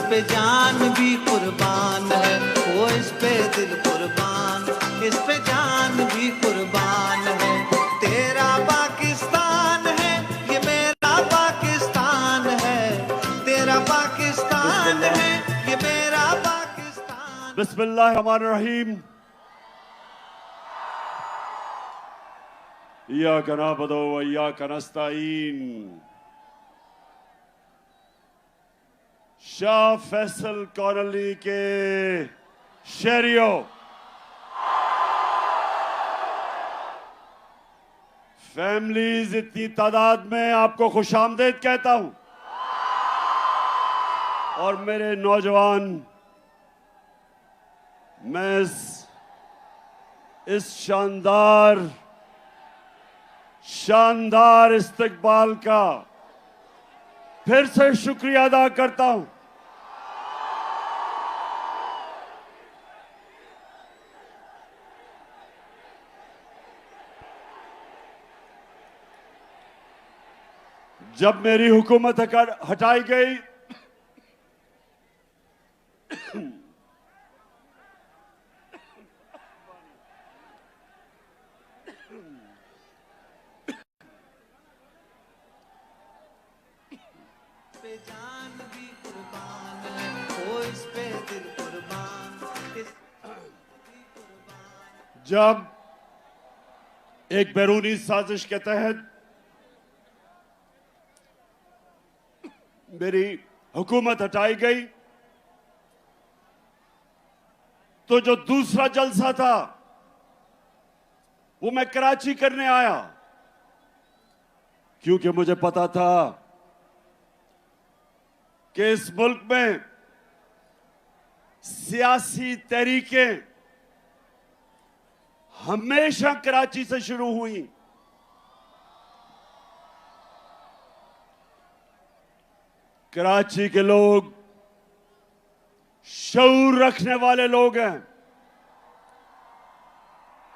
पे जान भी कुर्बान है, वो इस पे दिल कुर्बान, इस पे जान भी कुर्बान है। तेरा पाकिस्तान है, ये मेरा पाकिस्तान है, तेरा पाकिस्तान है, ये मेरा पाकिस्तान। बिस्मिल्लाहिर्रहमानिर्रहीम। इय्याका नअबुदु व इय्याका नस्तईन। शाह फैसल कॉलोनी के शहरियों, फैमिलीज, इतनी तादाद में आपको खुशामदीद कहता हूं। और मेरे नौजवान, मैं इस शानदार इस्तकबाल का फिर से शुक्रिया अदा करता हूं। जब मेरी हुकूमत हटाई गई, पे जान भी कुर्बान है, वो इस पे दिल कुर्बान, इस भी कुर्बान। जब एक बैरूनी साजिश के तहत मेरी हुकूमत हटाई गई, तो जो दूसरा जलसा था वो मैं कराची करने आया, क्योंकि मुझे पता था कि इस मुल्क में सियासी तहरीकें हमेशा कराची से शुरू हुई। कराची के लोग शऊर रखने वाले लोग हैं,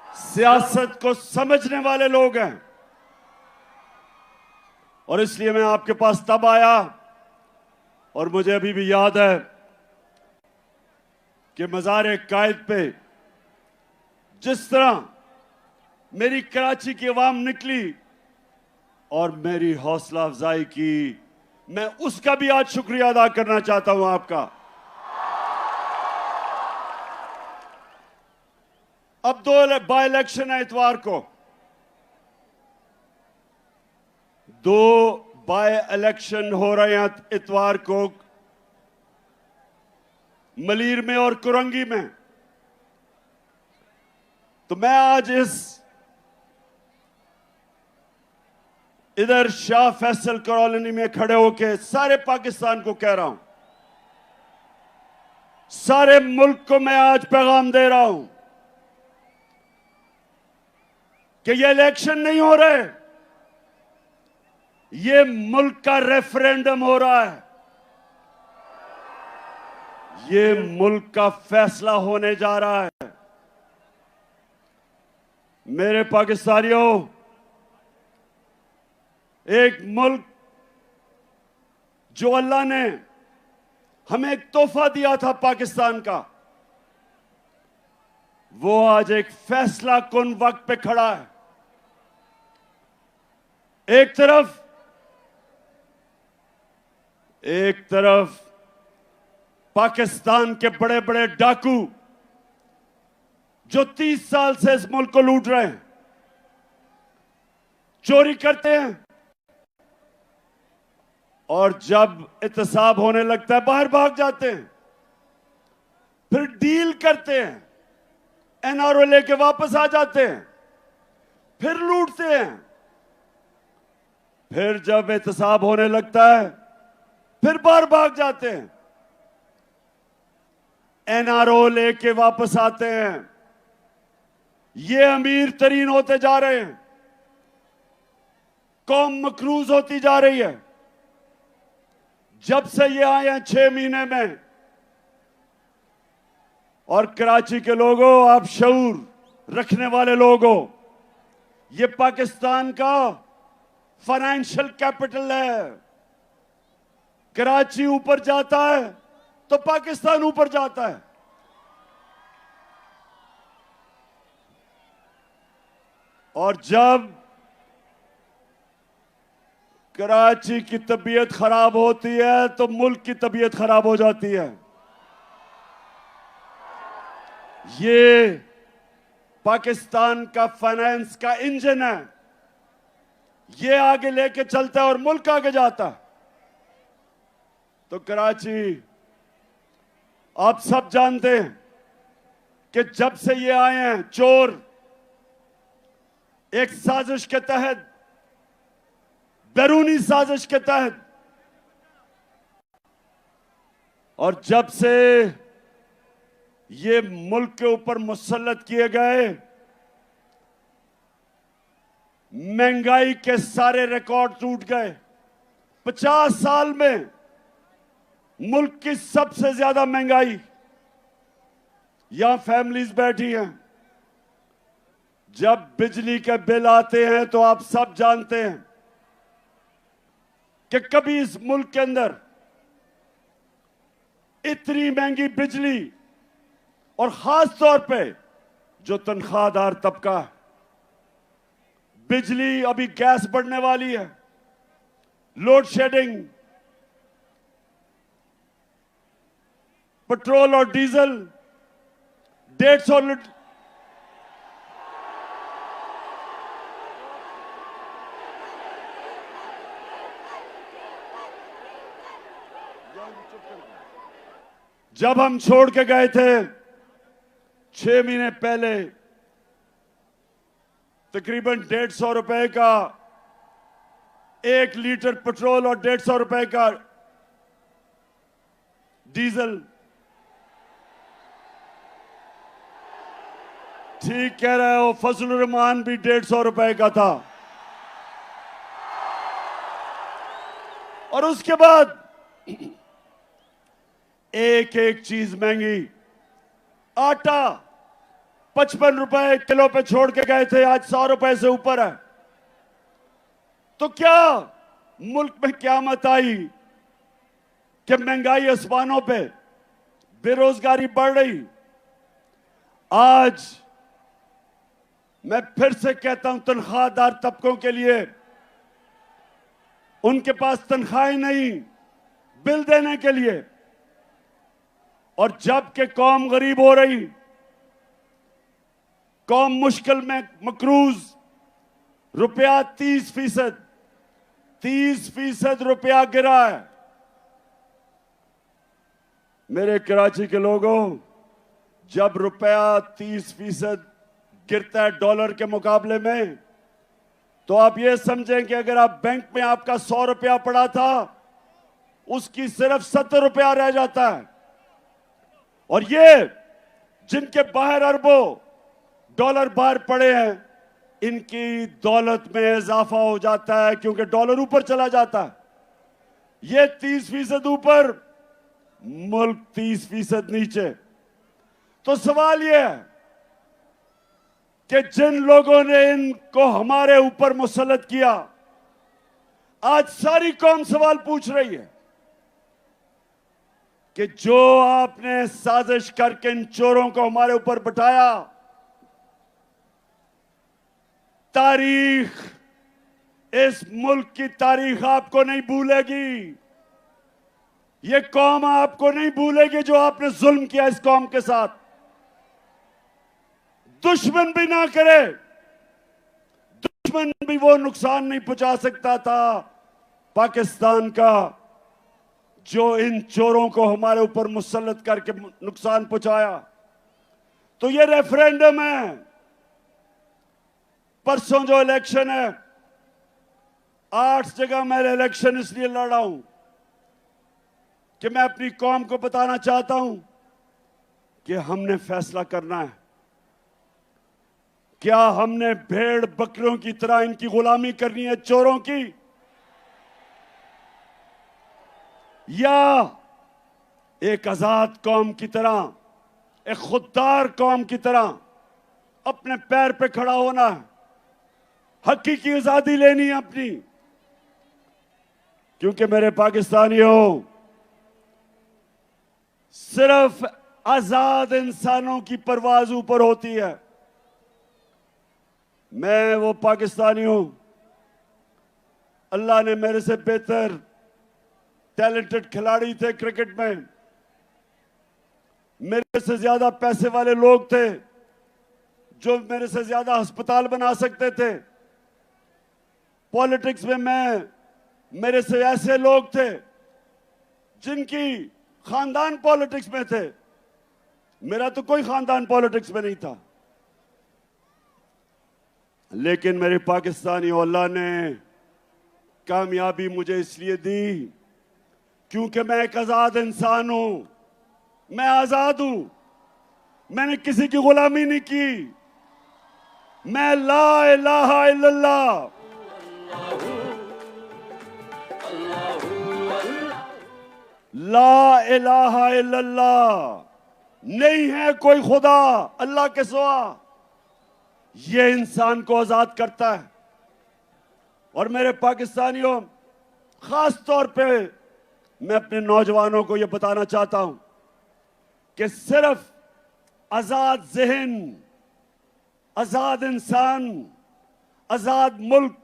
सियासत को समझने वाले लोग हैं, और इसलिए मैं आपके पास तब आया। और मुझे अभी भी याद है कि मज़ार कायद पे जिस तरह मेरी कराची की आवाम निकली और मेरी हौसला अफजाई की, मैं उसका भी आज शुक्रिया अदा करना चाहता हूं आपका। अब 2 बाई इलेक्शन है इतवार को, 2 बाय इलेक्शन हो रहे हैं इतवार को, मलीर में और कुरंगी में। तो मैं आज इधर शाह फैसल कॉलोनी में खड़े होकर सारे पाकिस्तान को कह रहा हूं, सारे मुल्क को मैं आज पैगाम दे रहा हूं कि ये इलेक्शन नहीं हो रहे, ये मुल्क का रेफरेंडम हो रहा है, ये मुल्क का फैसला होने जा रहा है। मेरे पाकिस्तानियों, एक मुल्क जो अल्लाह ने हमें एक तोहफा दिया था पाकिस्तान का, वो आज एक फैसला कुन वक्त पे खड़ा है। एक तरफ पाकिस्तान के बड़े बड़े डाकू जो 30 साल से इस मुल्क को लूट रहे हैं, चोरी करते हैं, और जब एहतसाब होने लगता है बाहर भाग जाते हैं, फिर डील करते हैं, एनआरओ लेके वापस आ जाते हैं, फिर लूटते हैं, फिर जब एहतसाब होने लगता है फिर बाहर भाग जाते हैं, एनआरओ लेके वापस आते हैं। ये अमीर तरीन होते जा रहे हैं, कौम मकरूज होती जा रही है। जब से ये आए हैं 6 महीने में, और कराची के लोगों, आप शऊर रखने वाले लोगों, ये पाकिस्तान का फाइनेंशियल कैपिटल है। कराची ऊपर जाता है तो पाकिस्तान ऊपर जाता है। और जब कराची की तबीयत खराब होती है तो मुल्क की तबीयत खराब हो जाती है। ये पाकिस्तान का फाइनेंस का इंजन है, ये आगे लेके चलता है और मुल्क आगे जाता है। तो कराची, आप सब जानते हैं कि जब से ये आए हैं चोर, एक साजिश के तहत, बैरूनी साजिश के तहत, और जब से ये मुल्क के ऊपर मुसल्लत किए गए, महंगाई के सारे रिकॉर्ड टूट गए। 50 साल में मुल्क की सबसे ज्यादा महंगाई। यहां फैमिलीज बैठी हैं, जब बिजली के बिल आते हैं तो आप सब जानते हैं कि कभी इस मुल्क के अंदर इतनी महंगी बिजली, और खास तौर पे जो तनख्वाहदार तबका है, बिजली, अभी गैस बढ़ने वाली है, लोड शेडिंग, पेट्रोल और डीजल 150 जब हम छोड़ के गए थे 6 महीने पहले, तकरीबन 150 रुपए का 1 लीटर पेट्रोल और 150 रुपए का डीजल। ठीक कह रहे हो, फजलुर रहमान भी 150 रुपए का था। और उसके बाद एक एक चीज महंगी। आटा 55 रुपए किलो पे छोड़ के गए थे, आज 100 रुपए से ऊपर है। तो क्या मुल्क में क़यामत आई कि महंगाई आसमानों पे, बेरोजगारी बढ़ रही। आज मैं फिर से कहता हूं, तनख्वाहदार तबकों के लिए, उनके पास तनख्वाहें नहीं बिल देने के लिए, और जबकि कौम गरीब हो रही, कौम मुश्किल में मकरूज, रुपया 30% रुपया गिरा है। मेरे कराची के लोगों, जब रुपया 30% गिरता है डॉलर के मुकाबले में, तो आप ये समझें कि अगर आप बैंक में आपका 100 रुपया पड़ा था, उसकी सिर्फ 70 रुपया रह जाता है। और ये जिनके बाहर अरबों डॉलर बाहर पड़े हैं, इनकी दौलत में इजाफा हो जाता है, क्योंकि डॉलर ऊपर चला जाता है। ये 30% ऊपर, मुल्क 30% नीचे। तो सवाल यह है कि जिन लोगों ने इनको हमारे ऊपर मुसल्लत किया, आज सारी कौम सवाल पूछ रही है कि जो आपने साजिश करके इन चोरों को हमारे ऊपर बिठाया, तारीख, इस मुल्क की तारीख आपको नहीं भूलेगी। ये कौम आपको नहीं भूलेगी जो आपने जुल्म किया इस कौम के साथ। दुश्मन भी ना करे, दुश्मन भी वो नुकसान नहीं पहुंचा सकता था पाकिस्तान का, जो इन चोरों को हमारे ऊपर मुसल्लत करके नुकसान पहुंचाया। तो ये रेफरेंडम है, परसों जो इलेक्शन है, 8 जगह मैं इलेक्शन इसलिए लड़ा हूं कि मैं अपनी कौम को बताना चाहता हूं कि हमने फैसला करना है। क्या हमने भेड़ बकरियों की तरह इनकी गुलामी करनी है, चोरों की, या एक आजाद कौम की तरह, एक खुददार कौम की तरह अपने पैर पे खड़ा होना है, हकीकी आजादी लेनी है अपनी। क्योंकि मेरे पाकिस्तानियों, सिर्फ आजाद इंसानों की परवाज ऊपर होती है। मैं वो पाकिस्तानी हूं, अल्लाह ने मेरे से बेहतर टैलेंटेड खिलाड़ी थे क्रिकेट में, मेरे से ज्यादा पैसे वाले लोग थे जो मेरे से ज्यादा अस्पताल बना सकते थे। पॉलिटिक्स में मेरे से ऐसे लोग थे जिनकी खानदान पॉलिटिक्स में थे, मेरा तो कोई खानदान पॉलिटिक्स में नहीं था। लेकिन मेरे पाकिस्तानी अल्लाह ने कामयाबी मुझे इसलिए दी क्योंकि मैं एक आजाद इंसान हूं, मैं आजाद हूं, मैंने किसी की गुलामी नहीं की। मैं ला इलाहा इल्लल्लाह, ला इलाहा इल्लल्लाह, नहीं है कोई खुदा अल्लाह के सिवा, ये इंसान को आजाद करता है। और मेरे पाकिस्तानियों, खास तौर पे मैं अपने नौजवानों को यह बताना चाहता हूं कि सिर्फ आजाद जहन, आजाद इंसान, आजाद मुल्क,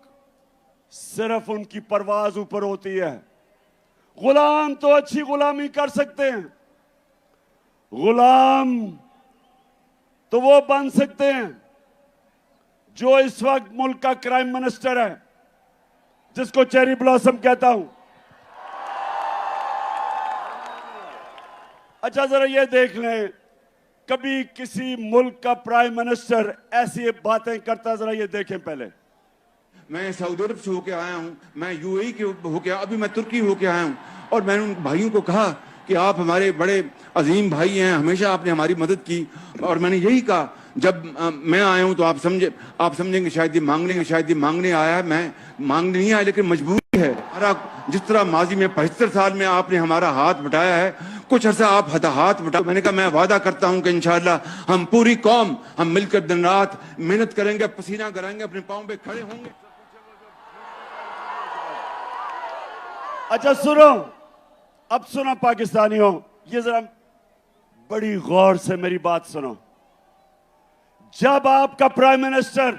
सिर्फ उनकी परवाज ऊपर होती है। गुलाम तो अच्छी गुलामी कर सकते हैं, गुलाम तो वो बन सकते हैं जो इस वक्त मुल्क का क्राइम मिनिस्टर है, जिसको चेरी ब्लॉसम कहता हूं। अच्छा, जरा ये देख लें, कभी किसी मुल्क का प्राइम मिनिस्टर ऐसी बातें करता, जरा ये देखें पहले। मैं सऊदी अरब से होके आया हूँ, मैं यूएई के होके, अभी मैं तुर्की होके आया हूँ, और मैंने उन भाइयों को कहा कि आप हमारे बड़े अजीम भाई हैं, हमेशा आपने हमारी मदद की। और मैंने यही कहा, जब मैं आया हूँ तो आप समझेंगे शायद ये मांगने आया है। मैं मांगने नहीं आया, लेकिन मजबूरी है। जिस तरह माजी में 75 साल में आपने हमारा हाथ बटाया है, कुछ अर्सा आप हाथ बटा। मैंने कहा मैं वादा करता हूं कि इंशाअल्लाह हम पूरी कौम हम मिलकर दिन रात मेहनत करेंगे, पसीना कराएंगे, अपने पांव पे खड़े होंगे। अच्छा सुनो, अब सुनो पाकिस्तानियों, ये जरा बड़ी गौर से मेरी बात सुनो। जब आपका प्राइम मिनिस्टर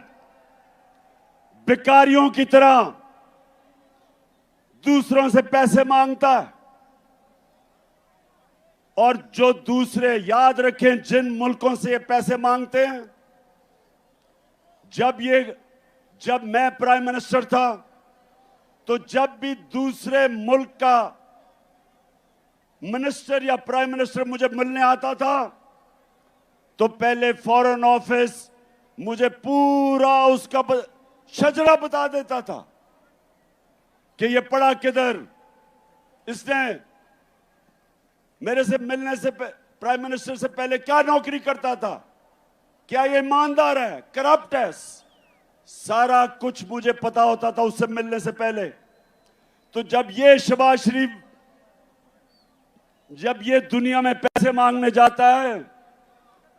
भिखारियों की तरह दूसरों से पैसे मांगता है, और जो दूसरे, याद रखें जिन मुल्कों से ये पैसे मांगते हैं, जब मैं प्राइम मिनिस्टर था तो जब भी दूसरे मुल्क का मिनिस्टर या प्राइम मिनिस्टर मुझे मिलने आता था तो पहले फॉरेन ऑफिस मुझे पूरा उसका शजरा बता देता था कि ये पड़ा किधर, इसने मेरे से मिलने से प्राइम मिनिस्टर से पहले क्या नौकरी करता था, क्या ये ईमानदार है, करप्ट है, सारा कुछ मुझे पता होता था उससे मिलने से पहले। तो जब ये शहबाज शरीफ, जब ये दुनिया में पैसे मांगने जाता है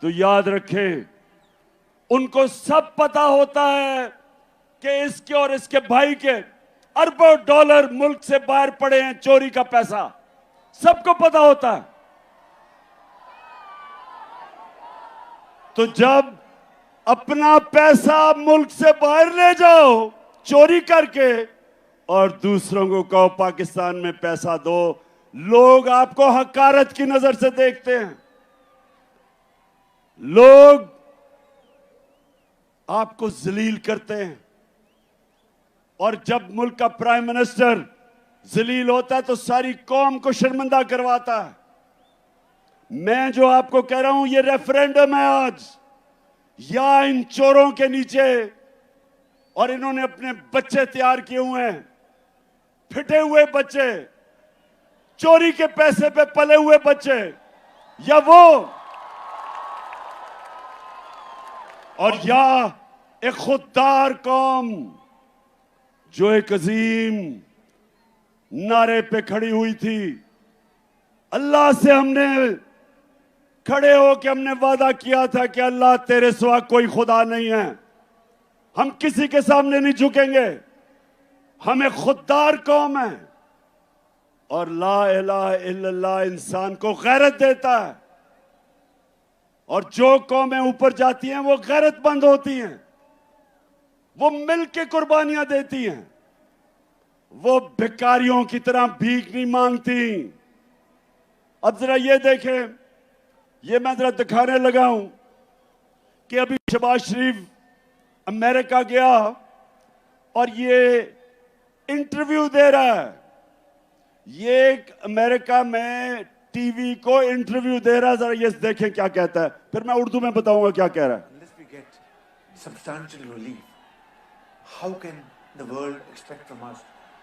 तो याद रखें, उनको सब पता होता है कि इसके और इसके भाई के अरबों डॉलर मुल्क से बाहर पड़े हैं, चोरी का पैसा, सबको पता होता है। तो जब अपना पैसा मुल्क से बाहर ले जाओ चोरी करके और दूसरों को कहो पाकिस्तान में पैसा दो, लोग आपको हकारत की नजर से देखते हैं, लोग आपको जलील करते हैं। और जब मुल्क का प्राइम मिनिस्टर जलील होता है तो सारी कौम को शर्मिंदा करवाता है। मैं जो आपको कह रहा हूं, ये रेफरेंडम है आज, या इन चोरों के नीचे, और इन्होंने अपने बच्चे तैयार किए हुए हैं, फिटे हुए बच्चे, चोरी के पैसे पे पले हुए बच्चे, या वो, और या एक खुददार कौम जो एक अजीम नारे पे खड़ी हुई थी। अल्लाह से हमने खड़े हो के हमने वादा किया था कि अल्लाह तेरे सिवा कोई खुदा नहीं है, हम किसी के सामने नहीं झुकेंगे, हम एक खुददार कौम है। और ला इलाहा इल्लल्लाह इंसान को गैरत देता है। और जो कौमें ऊपर जाती हैं वो गैरतमंद होती हैं, वो मिल के कुर्बानियां देती हैं, वो भिखारियों की तरह भीख नहीं मांगती। अब जरा ये देखें, ये मैं जरा दिखाने लगा हूं कि अभी शहबाज शरीफ अमेरिका गया और ये इंटरव्यू दे रहा है। ये एक अमेरिका में टीवी को इंटरव्यू दे रहा है, जरा ये देखें क्या कहता है, फिर मैं उर्दू में बताऊंगा क्या कह रहा है। Unless we get substantial relief, how can the world expect from us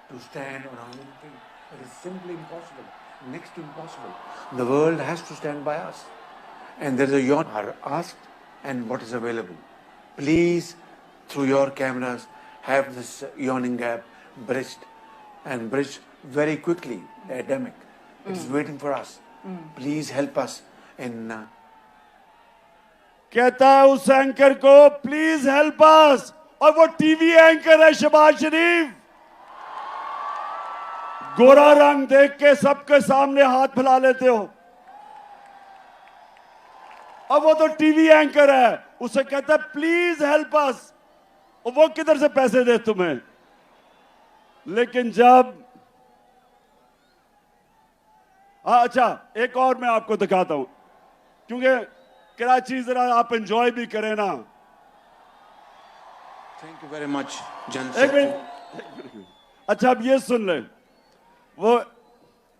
to stand on our own feet? It is simply impossible, next to impossible. The world has to stand by us. And there is a yawn are asked and what is available. Please, through your cameras, have this yawning gap bridged and bridged very quickly. The epidemic. It is waiting for us. Please help us in कहता है उस anchor को please help us, और वो TV anchor है शहबाज शरीफ। गोरा रंग देख के सबके सामने हाथ फैला लेते हो। अब वो तो टीवी एंकर है, उसे कहता है प्लीज हेल्प अस, और वो किधर से पैसे दे तुम्हें। लेकिन जब अच्छा एक और मैं आपको दिखाता हूं, क्योंकि कराची जरा आप एंजॉय भी करें ना। Thank you very much, General एक Secretary. मिनट, अच्छा अब ये सुन ले, वो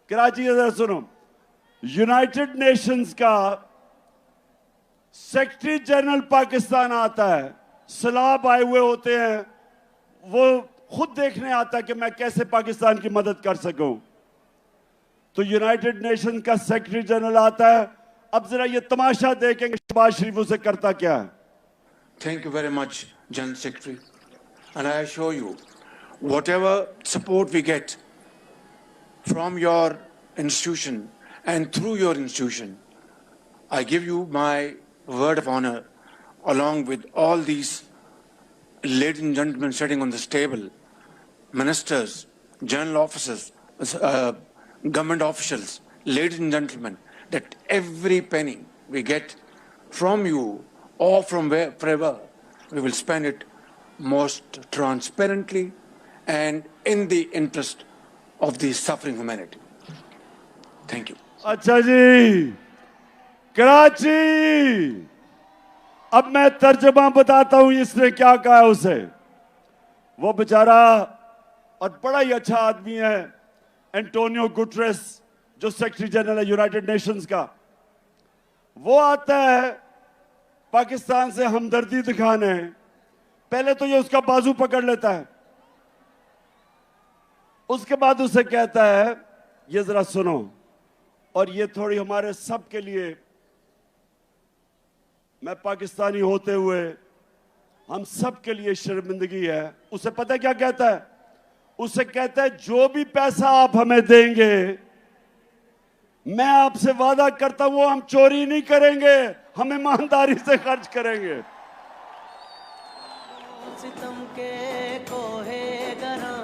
कराची जरा सुनो। यूनाइटेड नेशंस का सेक्रेटरी जनरल पाकिस्तान आता है, सलाब आए हुए होते हैं, वो खुद देखने आता है कि मैं कैसे पाकिस्तान की मदद कर सकूं। तो यूनाइटेड नेशन का सेक्रेटरी जनरल आता है। अब जरा ये तमाशा देखेंगे शहबाज शरीफ उसे करता क्या है। Thank you very much, General Secretary. And I assure you, whatever support we get from your institution and through your institution, I give you my word of honor, along with all these ladies and gentlemen sitting on this table, ministers, general officers, government officials, ladies and gentlemen, that every penny we get from you or from wherever, we will spend it most transparently and in the interest of the suffering humanity. Thank you. अच्छा जी, कराची, अब मैं तर्जमा बताता हूं इसने क्या कहा उसे। वो बेचारा और बड़ा ही अच्छा आदमी है एंटोनियो गुटरेस, जो सेक्रेटरी जनरल है यूनाइटेड नेशंस का। वो आता है पाकिस्तान से हमदर्दी दिखाने, पहले तो ये उसका बाजू पकड़ लेता है, उसके बाद उसे कहता है ये जरा सुनो, और ये थोड़ी हमारे सब के लिए, मैं पाकिस्तानी होते हुए हम सब के लिए शर्मिंदगी है। उसे पता है क्या कहता है? उसे कहता है जो भी पैसा आप हमें देंगे, मैं आपसे वादा करता हूं वो हम चोरी नहीं करेंगे, हम ईमानदारी से खर्च करेंगे। सितम के कोहे गरा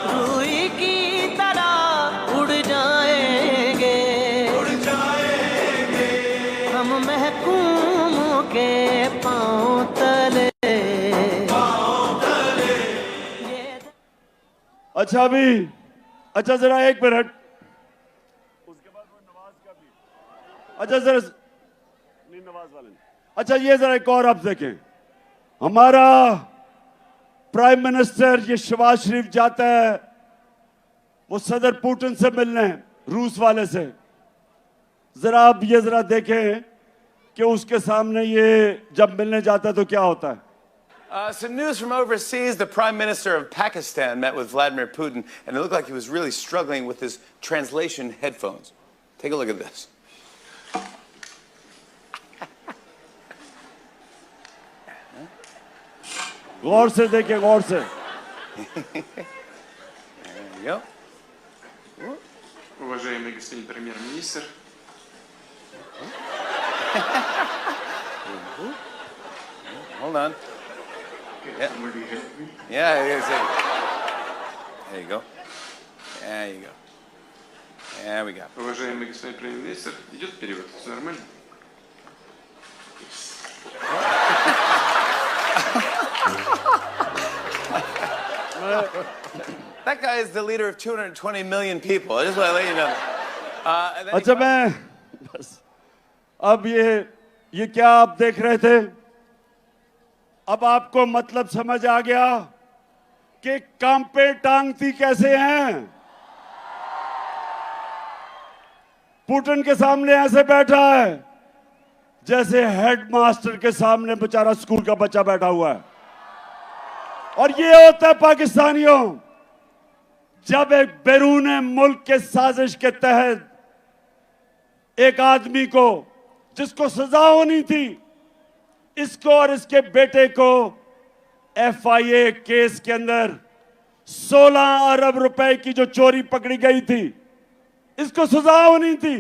रूई की तरह उड़ जाएंगे हम महकूम के पांव तले। अच्छा अभी, अच्छा जरा एक मिनट, उसके बाद वो नवाज का भी, अच्छा जरा नहीं नवाज वाले नहीं। अच्छा ये जरा एक और आप देखें, हमारा प्राइम मिनिस्टर ये शहबाज शरीफ जाता है वो सदर पुतिन से मिलने, रूस वाले से। जरा आप ये जरा देखें कि उसके सामने ये जब मिलने जाता है तो क्या होता है। Some news from overseas. The Prime Minister of Pakistan met with Vladimir Putin, and it looked like he was really struggling with his translation headphones. Take a look at this. गौर से देखें, गौर से। There you go. Уважаемый господин премьер-министр, Hold on. can somebody help me? Yeah, there you go. There you go. There we go. Уважаемый господин премьер-министр, идет перевод? Все нормально? That guy is the leader of 220 million people. I just want to let you know. And then he अच्छा मैं बस अब ये क्या आप देख रहे थे? अब आपको मतलब समझ आ गया कि काम पे टांगती कैसे हैं? पुतिन के सामने ऐसे बैठा है जैसे हेडमास्टर के सामने बेचारा स्कूल का बच्चा बैठा हुआ है। और ये होता है पाकिस्तानियों, जब एक बैरून मुल्क के साजिश के तहत एक आदमी को जिसको सजा होनी थी, इसको और इसके बेटे को FIA केस के अंदर 16 अरब रुपए की जो चोरी पकड़ी गई थी, इसको सजा होनी थी,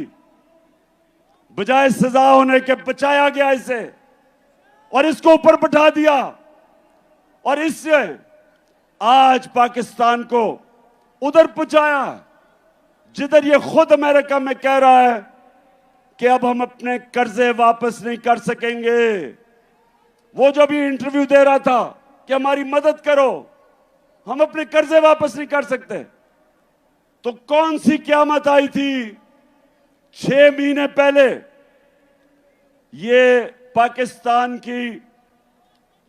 बजाय सजा होने के बचाया गया इसे और इसको ऊपर बैठा दिया। और इससे आज पाकिस्तान को उधर पहुंचाया जिधर ये खुद अमेरिका में कह रहा है कि अब हम अपने कर्जे वापस नहीं कर सकेंगे। वो जो भी इंटरव्यू दे रहा था कि हमारी मदद करो, हम अपने कर्जे वापस नहीं कर सकते, तो कौन सी क़यामत आई थी 6 महीने पहले? ये पाकिस्तान की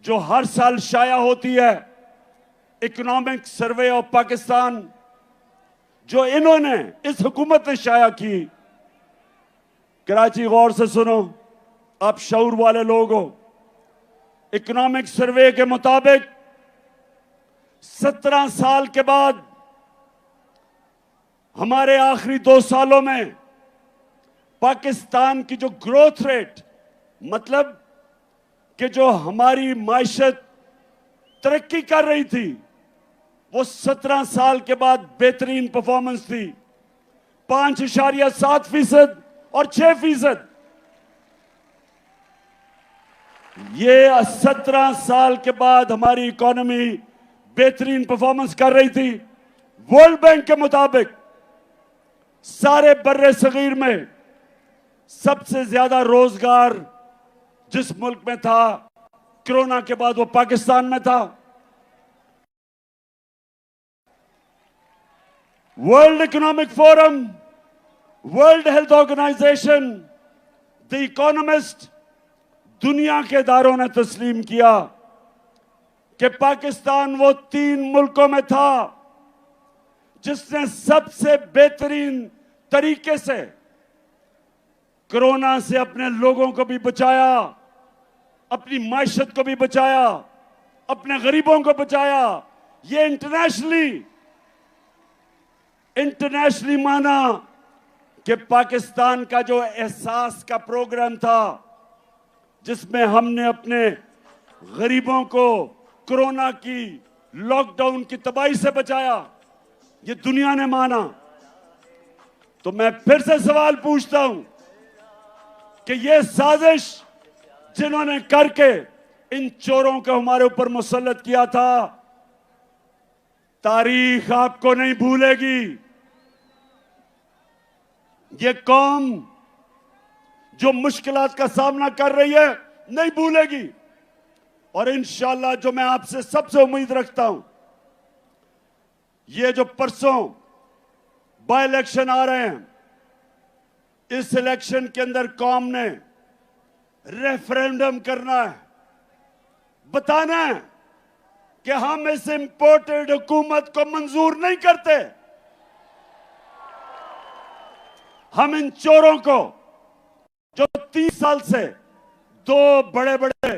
जो हर साल शाया होती है इकोनॉमिक सर्वे ऑफ पाकिस्तान, जो इन्होंने इस हुकूमत ने शाया की। कराची गौर से सुनो, आप शऊर वाले लोग हो। इकोनॉमिक सर्वे के मुताबिक 17 साल के बाद हमारे आखिरी 2 सालों में पाकिस्तान की जो ग्रोथ रेट, मतलब कि जो हमारी माइशत तरक्की कर रही थी, वो 17 साल के बाद बेहतरीन परफॉर्मेंस थी। 5.7% और 6%। ये 17 साल के बाद हमारी इकोनॉमी बेहतरीन परफॉर्मेंस कर रही थी। वर्ल्ड बैंक के मुताबिक सारे बर्रे सगीर में सबसे ज्यादा रोजगार जिस मुल्क में था कोरोना के बाद, वो पाकिस्तान में था। World Economic Forum, World Health Organization, the Economist, दुनिया के इदारों ने तस्लीम किया कि पाकिस्तान वो 3 मुल्कों में था जिसने सबसे बेहतरीन तरीके से कोरोना से अपने लोगों को भी बचाया, अपनी माइशत को भी बचाया, अपने गरीबों को बचाया। ये इंटरनेशनली माना कि पाकिस्तान का जो एहसास का प्रोग्राम था, जिसमें हमने अपने गरीबों को कोरोना की लॉकडाउन की तबाही से बचाया, ये दुनिया ने माना। तो मैं फिर से सवाल पूछता हूं कि ये साजिश जिन्होंने करके इन चोरों को हमारे ऊपर मुसल्लत किया था, तारीख आपको नहीं भूलेगी। ये कौम जो मुश्किलात का सामना कर रही है नहीं भूलेगी। और इंशाअल्लाह जो मैं आपसे सबसे उम्मीद रखता हूं, ये जो परसों बाय इलेक्शन आ रहे हैं, इस इलेक्शन के अंदर कौम ने रेफरेंडम करना है, बताना है कि हम इस इंपोर्टेड हुकूमत को मंजूर नहीं करते। हम इन चोरों को जो 30 साल से 2 बड़े बड़े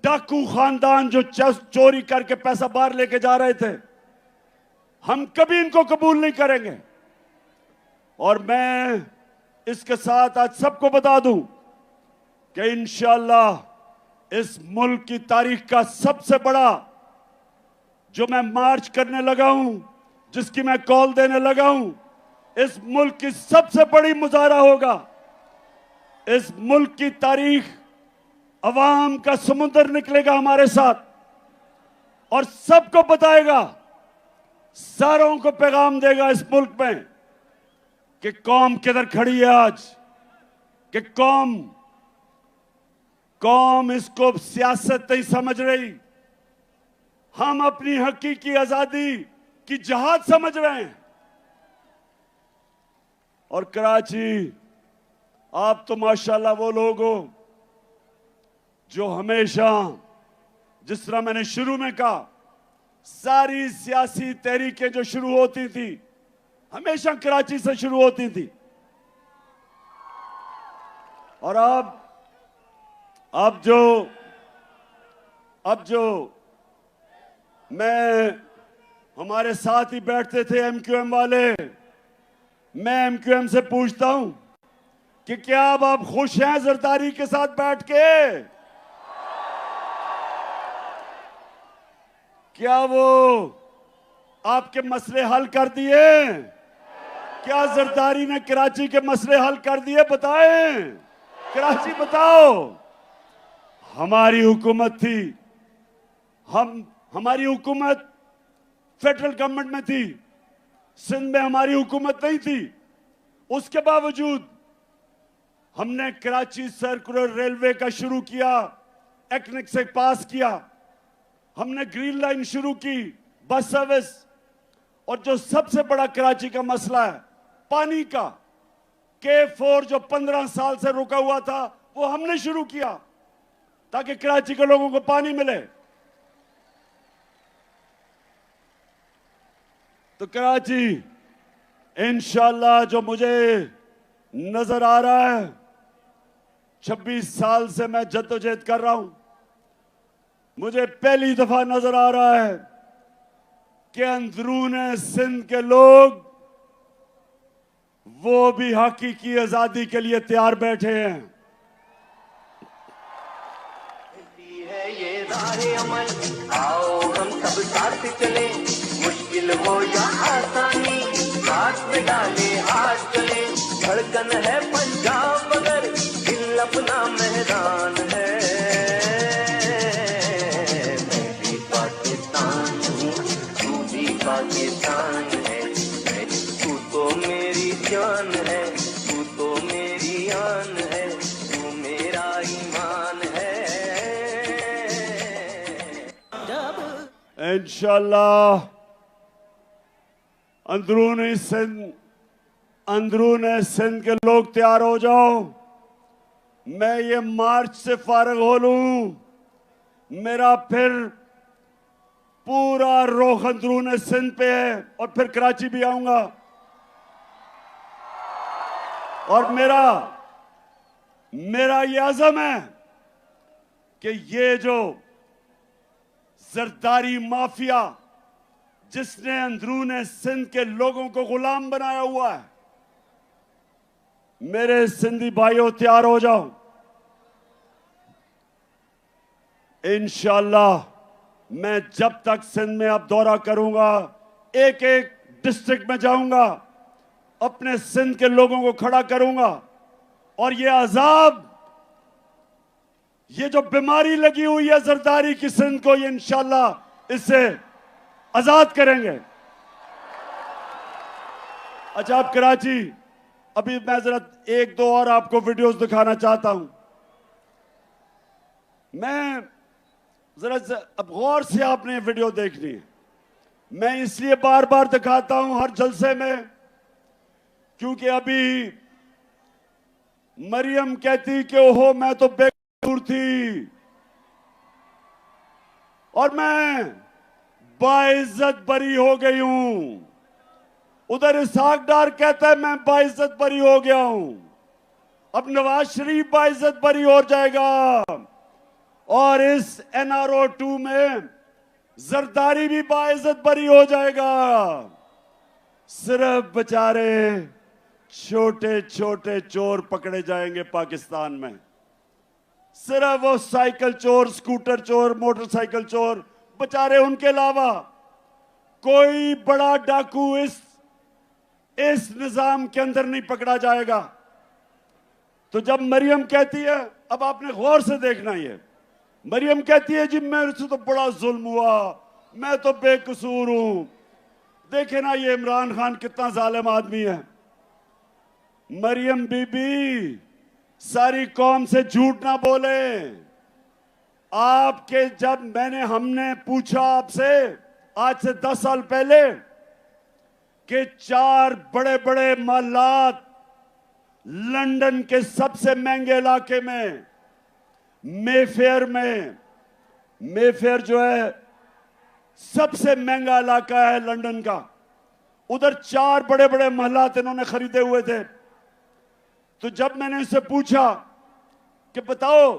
डाकू खानदान जो चोरी करके पैसा बाहर लेके जा रहे थे, हम कभी इनको कबूल नहीं करेंगे। और मैं इसके साथ आज सबको बता दूं कि इंशाअल्लाह इस मुल्क की तारीख का सबसे बड़ा जो मैं मार्च करने लगा हूं, जिसकी मैं कॉल देने लगा हूं, इस मुल्क की सबसे बड़ी मुजाहरा होगा। इस मुल्क की तारीख, अवाम का समुंदर निकलेगा हमारे साथ और सबको बताएगा, सारों को पैगाम देगा इस मुल्क में कि कौम किधर खड़ी है आज, कि कौम इसको सियासत नहीं समझ रही, हम अपनी हकीकी आजादी की जहाद समझ रहे हैं। और कराची, आप तो माशाल्लाह वो लोग हो जो हमेशा, जिस तरह मैंने शुरू में कहा, सारी सियासी तहरीकें जो शुरू होती थी हमेशा कराची से शुरू होती थी। और अब जो मैं, हमारे साथ ही बैठते थे एमक्यूएम वाले, मैं एमक्यूएम से पूछता हूं कि क्या अब आप खुश हैं जरदारी के साथ बैठ के? क्या वो आपके मसले हल कर दिए? क्या जरदारी ने कराची के मसले हल कर दिए? बताएं, कराची बताओ। हमारी हुकूमत थी, हमारी हुकूमत फेडरल गवर्नमेंट में थी, सिंध में हमारी हुकूमत नहीं थी। उसके बावजूद हमने कराची सर्कुलर रेलवे का शुरू किया, एक्निक से पास किया, हमने ग्रीन लाइन शुरू की, बस सर्विस। और जो सबसे बड़ा कराची का मसला है पानी का, K4 जो 15 साल से रुका हुआ था, वो हमने शुरू किया ताकि कराची के लोगों को पानी मिले। तो कराची इंशाल्लाह, जो मुझे नजर आ रहा है, 26 साल से मैं जद्दोजहद कर रहा हूं, मुझे पहली दफा नजर आ रहा है कि अंदरूने सिंध के लोग वो भी हकीकी आजादी के लिए तैयार बैठे हैं। है ये राहे अमल, आओ हम सब साथ चले, मुश्किल हो या आसानी, साथ में डाले हाथ चले। धड़कन है पंजाब मगर दिल अपना मैदान है। मैं भी पाकिस्तान हूँ, तू भी पाकिस्तान है। तू तो मेरी जान है, तू तो मेरी आन है, तू मेरा ईमान है। इंशाल्लाह अंदरूने सिंध के लोग तैयार हो जाओ। मैं ये मार्च से फारग हो लूं, मेरा फिर पूरा रुख अंदरूने सिंध पे है, और फिर कराची भी आऊंगा। और मेरा ये अज़म है कि ये जो जरदारी माफिया जिसने अंदरूने सिंध के लोगों को गुलाम बनाया हुआ है, मेरे सिंधी भाइयों तैयार हो जाओ। इंशाल्लाह मैं जब तक सिंध में अब दौरा करूंगा, एक एक डिस्ट्रिक्ट में जाऊंगा, अपने सिंध के लोगों को खड़ा करूंगा, और ये अजाब, ये जो बीमारी लगी हुई है जरदारी की सिंध को, ये इंशाल्लाह इससे आजाद करेंगे। अच्छा, आप कराची, अभी मैं जरा एक दो और आपको वीडियोस दिखाना चाहता हूं। मैं जरा अब गौर से आपने वीडियो देखनी है। मैं इसलिए बार बार दिखाता हूं हर जलसे में, क्योंकि अभी मरियम कहती कि ओहो मैं तो बेकसूर थी, और मैं बाइज्जत बरी हो गई हूं। उधर इसहाक डार कहता है मैं बाइज्जत बरी हो गया हूं। अब नवाज शरीफ बाइज्जत बरी हो जाएगा, और इस NRO 2 में जरदारी भी बाइज्जत बरी हो जाएगा। सिर्फ बेचारे छोटे छोटे चोर पकड़े जाएंगे पाकिस्तान में। सिर्फ वो साइकिल चोर, स्कूटर चोर, मोटरसाइकिल चोर, बेचारे, उनके अलावा कोई बड़ा डाकू इस निजाम के अंदर नहीं पकड़ा जाएगा। तो जब मरियम कहती है, अब आपने गौर से देखना, ये मरियम कहती है जी मेरे से तो बड़ा जुल्म हुआ, मैं तो बेकसूर हूं, देखे ना ये इमरान खान कितना जालिम आदमी है। मरियम बीबी, सारी कौम से झूठ ना बोले। आपके जब हमने पूछा आपसे आज से 10 साल पहले कि 4 बड़े बड़े महलात लंदन के सबसे महंगे इलाके में, मेफेयर जो है सबसे महंगा इलाका है लंदन का, उधर 4 बड़े बड़े महलात इन्होंने खरीदे हुए थे। तो जब मैंने इससे पूछा कि बताओ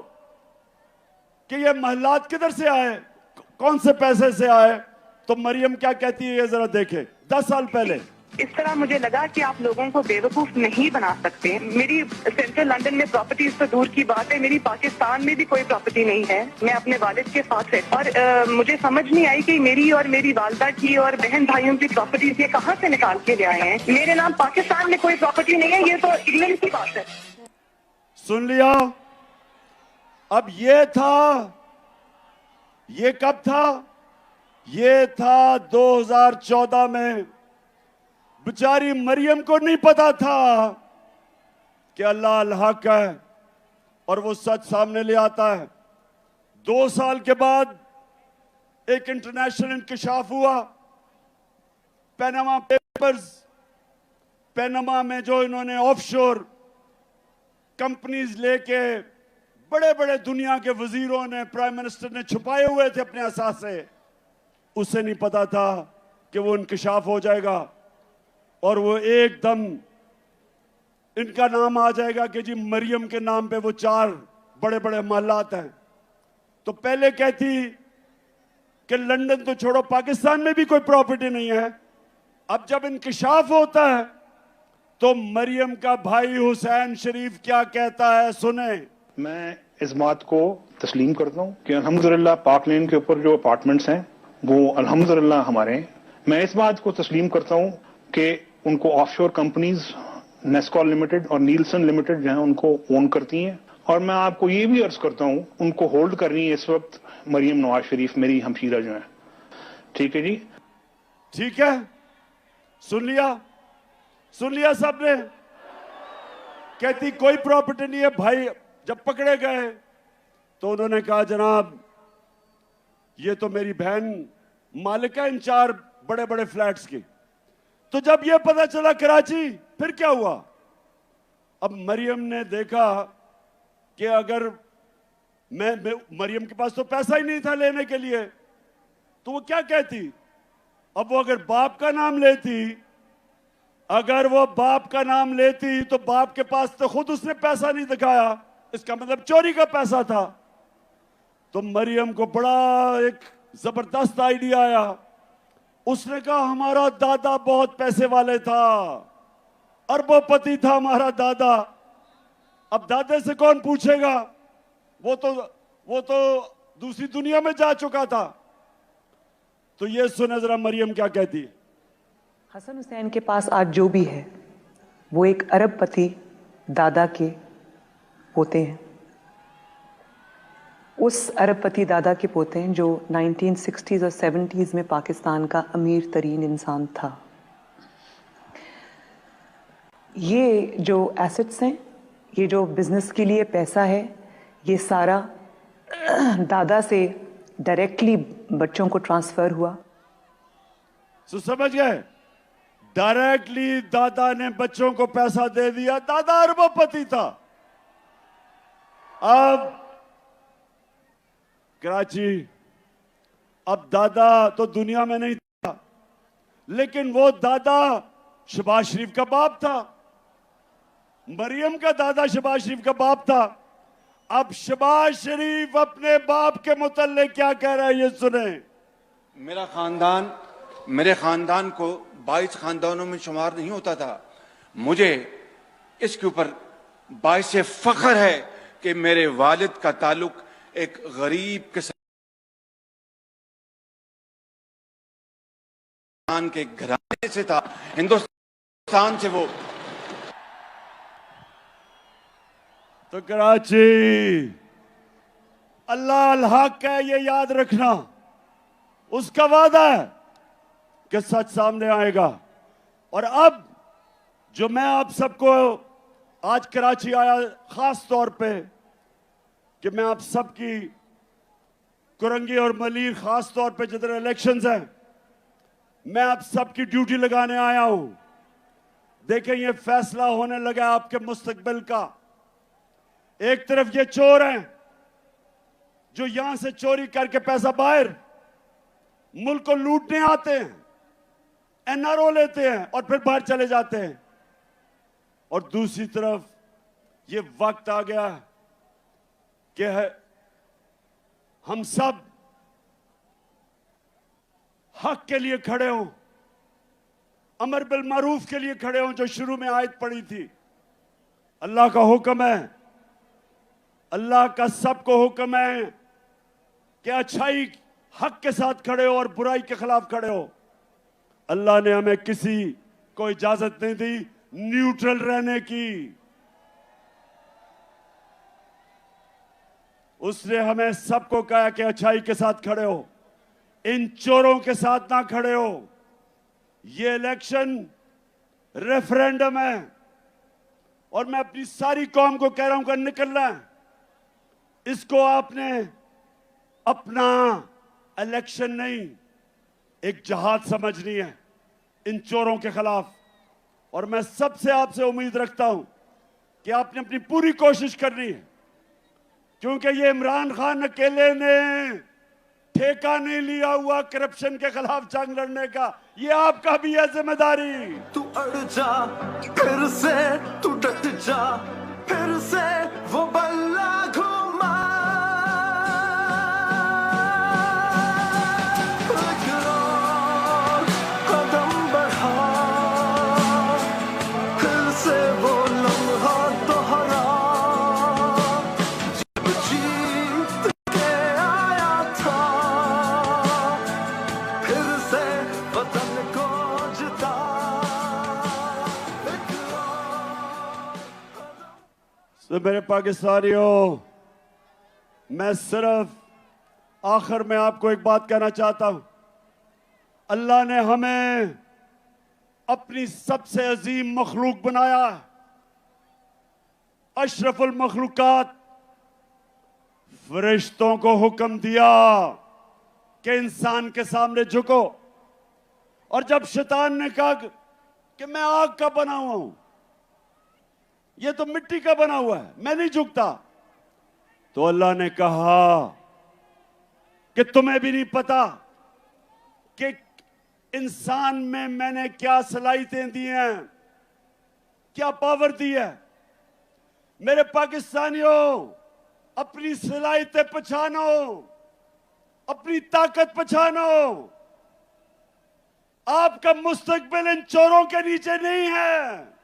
कि ये महलात किधर से आए, कौन से पैसे से आए, तो मरियम क्या कहती है ये जरा देखें। 10 साल पहले इस तरह मुझे लगा कि आप लोगों को बेवकूफ नहीं बना सकते। मेरी सेंट्रल लंदन में प्रॉपर्टीज तो दूर की बात है, मेरी पाकिस्तान में भी कोई प्रॉपर्टी नहीं है। मैं अपने वालिद के साथ है और मुझे समझ नहीं आई कि मेरी और मेरी वालदा की और बहन भाइयों की प्रॉपर्टीज ये कहाँ से निकाल के ले आए हैं। मेरे नाम पाकिस्तान में कोई प्रॉपर्टी नहीं है, ये तो इंग्लैंड की बात है। सुन लिया। अब ये कब था? ये था 2014 में। बेचारी मरियम को नहीं पता था कि अल्लाह अल-हक है और वो सच सामने ले आता है। 2 साल के बाद एक इंटरनेशनल इंकशाफ हुआ, पैनामा पेपर्स। पैनामा में जो इन्होंने ऑफशोर कंपनीज लेके बड़े बड़े दुनिया के वजीरों ने, प्राइम मिनिस्टर ने छुपाए हुए थे अपने असासे, उसे नहीं पता था कि वो इंकशाफ हो जाएगा और वो एकदम इनका नाम आ जाएगा कि जी मरियम के नाम पे वो 4 बड़े बड़े महलात हैं। तो पहले कहती कि लंदन तो छोड़ो, पाकिस्तान में भी कोई प्रॉपर्टी नहीं है। अब जब इंकशाफ होता है तो मरियम का भाई हुसैन शरीफ क्या कहता है, सुने। मैं इस बात को तस्लीम करता हूँ कि अल्हम्दुलिल्लाह पाक लेन के ऊपर जो अपार्टमेंट्स हैं वो अल्हम्दुलिल्लाह हमारे हैं। मैं इस बात को तस्लीम करता हूँ कि उनको ऑफशोर कंपनीज नेस्कॉल लिमिटेड और नीलसन लिमिटेड जो है उनको ओन करती हैं। और मैं आपको ये भी अर्ज करता हूँ उनको होल्ड कर रही है इस वक्त मरियम नवाज शरीफ, मेरी हमशीरा जो है। ठीक है जी, ठीक है। सुन लिया सबने। कहती कोई प्रॉपर्टी नहीं है। भाई जब पकड़े गए तो उन्होंने कहा जनाब ये तो मेरी बहन मालिक है इन 4 बड़े बड़े फ्लैट्स की। तो जब ये पता चला कराची, फिर क्या हुआ? अब मरियम ने देखा कि अगर मरियम के पास तो पैसा ही नहीं था लेने के लिए, तो वो क्या कहती? अब वो अगर बाप का नाम लेती तो बाप के पास तो खुद उसने पैसा नहीं दिखाया, इसका मतलब चोरी का पैसा था। तो मरियम को बड़ा एक जबरदस्त आइडिया आया। उसने कहा हमारा दादा बहुत पैसे वाले था, अरबोपति था हमारा दादा। अब दादे से कौन पूछेगा, वो तो दूसरी दुनिया में जा चुका था। तो ये सुने जरा मरियम क्या कहती है। हसन हुसैन के पास आज जो भी है वो एक अरबपति दादा के पोते हैं। उस अरबपति दादा के पोते हैं जो 1960s और 70s में पाकिस्तान का अमीर तरीन इंसान था। ये जो एसेट्स हैं, ये जो बिजनेस के लिए पैसा है, ये सारा दादा से डायरेक्टली बच्चों को ट्रांसफर हुआ। तो समझ गए, डायरेक्टली दादा ने बच्चों को पैसा दे दिया। दादा अरबपति था। अब कराची, अब दादा तो दुनिया में नहीं था, लेकिन वो दादा शहबाज शरीफ का बाप था। मरियम का दादा शहबाज शरीफ का बाप था। अब शहबाज शरीफ अपने बाप के मुतल्लिक क्या कह रहा है, ये सुने। मेरे खानदान को 22 खानदानों में शुमार नहीं होता था। मुझे इसके ऊपर बाइस फख्र है कि मेरे वालिद का ताल्लुक एक गरीब किसान के घराने से था, हिंदुस्तान से। वो तो कराची अल्लाह अल हक है, ये याद रखना। उसका वादा है, कि सच सामने आएगा। और अब जो मैं आप सबको आज कराची आया खास तौर पे कि मैं आप सबकी कुरंगी और मलीर खास तौर पे जिधर इलेक्शंस हैं, मैं आप सबकी ड्यूटी लगाने आया हूं। देखें, ये फैसला होने लगा आपके मुस्तकबिल का। एक तरफ ये चोर हैं जो यहां से चोरी करके पैसा बाहर मुल्क को लूटने आते हैं, एनआरओ लेते हैं और फिर बाहर चले जाते हैं। और दूसरी तरफ ये वक्त आ गया कि हम सब हक के लिए खड़े हों, अमर बिल मारूफ के लिए खड़े हों, जो शुरू में आयत पड़ी थी। अल्लाह का हुक्म है, अल्लाह का सबको हुक्म है कि अच्छाई हक के साथ खड़े हो और बुराई के खिलाफ खड़े हो। अल्लाह ने हमें किसी को इजाजत नहीं दी न्यूट्रल रहने की। उसने हमें सबको कहा कि अच्छाई के साथ खड़े हो, इन चोरों के साथ ना खड़े हो। ये इलेक्शन रेफरेंडम है और मैं अपनी सारी कौम को कह रहा हूं कि निकलना है। इसको आपने अपना इलेक्शन नहीं, एक जहाद समझनी है इन चोरों के खिलाफ। और मैं सबसे आपसे उम्मीद रखता हूं कि आपने अपनी पूरी कोशिश करनी है, क्योंकि ये इमरान खान अकेले ने ठेका नहीं लिया हुआ करप्शन के खिलाफ जंग लड़ने का, ये आपका भी है जिम्मेदारी। तू अड़ जा फिर से, तू डट जा फिर से, वो बल्ला घुमा। कदम बढ़ा फिर से, वो लम्हा दोहरा जब जीत के आया था, फिर से वतन को जिता। तो मेरे पाकिस्तानियों, मैं सिर्फ आखिर में आपको एक बात कहना चाहता हूं। अल्लाह ने हमें अपनी सबसे अजीम मखलूक बनाया, अशरफुल मखलूकात। फरिश्तों को हुक्म दिया कि इंसान के सामने झुको, और जब शैतान ने कहा कि मैं आग का बना हुआ हूं, ये तो मिट्टी का बना हुआ है, मैं नहीं झुकता, तो अल्लाह ने कहा कि तुम्हें भी नहीं पता कि इंसान में मैंने क्या सलाहियतें दी हैं, क्या पावर दी है। मेरे पाकिस्तानियों, अपनी सलाहियतें पहचानो, अपनी ताकत पहचानो। आपका मुस्तकबिल इन चोरों के नीचे नहीं है।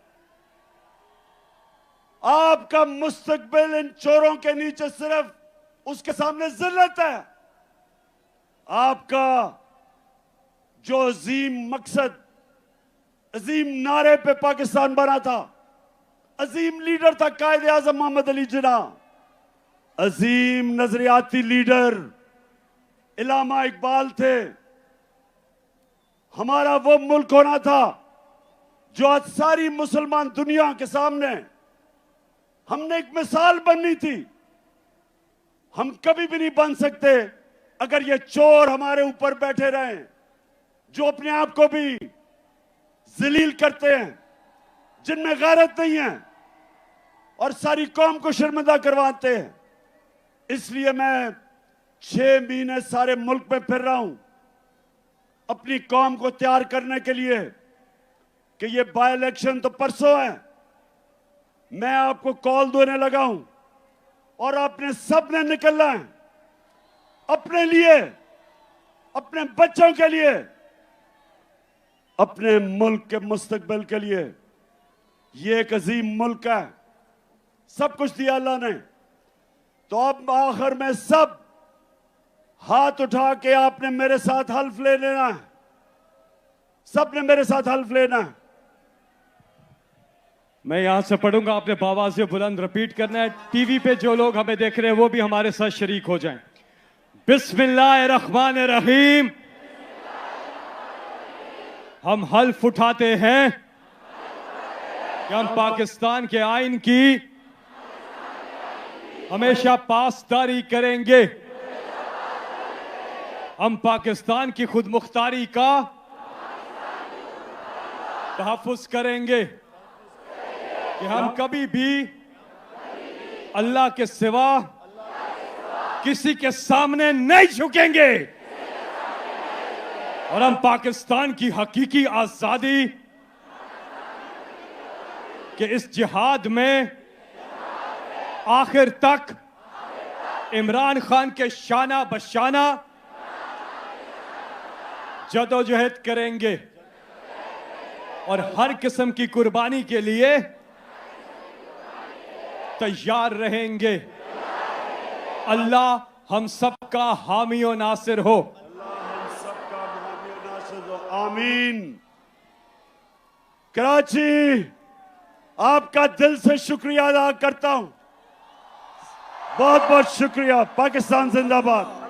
आपका मुस्तकबिल इन चोरों के नीचे सिर्फ उसके सामने जिल्लत है। आपका जो अजीम मकसद, अजीम नारे पे पाकिस्तान बना था, अजीम लीडर था कायदे आजम मोहम्मद अली जिन्ना, अजीम नजरियाती लीडर इलामा इकबाल थे। हमारा वो मुल्क होना था जो आज सारी मुसलमान दुनिया के सामने हमने एक मिसाल बननी थी। हम कभी भी नहीं बन सकते अगर ये चोर हमारे ऊपर बैठे रहें, जो अपने आप को भी जलील करते हैं, जिनमें गैरत नहीं है और सारी कौम को शर्मिंदा करवाते हैं। इसलिए मैं 6 महीने सारे मुल्क में फिर रहा हूं अपनी कौम को तैयार करने के लिए कि ये बाय इलेक्शन तो परसों है। मैं आपको कॉल देने लगा हूं और आपने सबने निकलना है अपने लिए, अपने बच्चों के लिए, अपने मुल्क के मुस्तकबिल के लिए। ये एक अजीम मुल्क है, सब कुछ दिया अल्लाह ने। तो अब आखिर में सब हाथ उठा के आपने मेरे साथ हल्फ ले लेना है, सबने मेरे साथ हल्फ लेना है। मैं यहां से पढ़ूंगा, आपने बाबा से बुलंद रिपीट करना है। टीवी पे जो लोग हमें देख रहे हैं वो भी हमारे साथ शरीक हो जाएं। बिस्मिल्लाहिर्रहमानिर्रहीम। हम हल्फ उठाते हैं कि हम पाकिस्तान के आइन की हमेशा पासदारी करेंगे। हम पाकिस्तान की खुदमुख्तारी का तहफ़्फ़ुज़ करेंगे कि हम कभी भी अल्लाह के सिवा किसी के सामने नहीं झुकेंगे और हम पाकिस्तान की हकीकी आज़ादी के इस जिहाद में आखिर तक इमरान खान के शाना बशाना जदोजहद करेंगे और हर किस्म की कुर्बानी के लिए तैयार रहेंगे। अल्लाह हम सबका हामी और नासिर हो। आमीन। कराची, आपका दिल से शुक्रिया अदा करता हूं। बहुत बहुत शुक्रिया। पाकिस्तान जिंदाबाद।